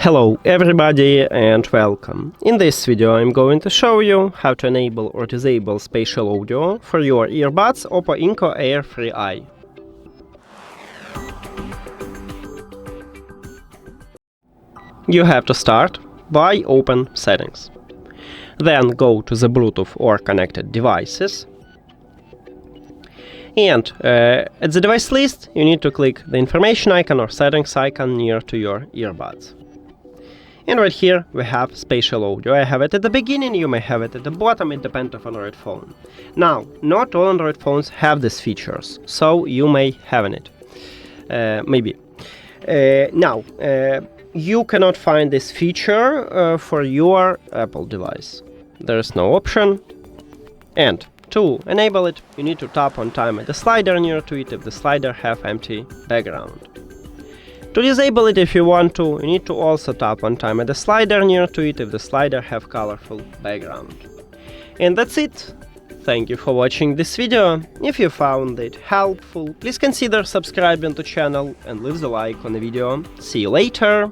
Hello everybody and welcome. In this video I'm going to show you how to enable or disable spatial audio for your earbuds OPPO Enco Air3i. You have to start by open settings. Then go to the Bluetooth or connected devices. And at the device list you need to click the information icon or settings icon near to your earbuds. And right here we have spatial audio. I have it at the beginning, you may have it at the bottom, it depends on Android phone. Now, not all Android phones have these features, so you may have it. Maybe. You cannot find this feature for your Apple device. There is no option. And to enable it, you need to tap on time at the slider near to it if the slider have empty background. To disable it if you want to, you need to also tap on time at the slider near to it if the slider have colorful background. And that's it. Thank you for watching this video. If you found it helpful, please consider subscribing to the channel and leave the like on the video. See you later!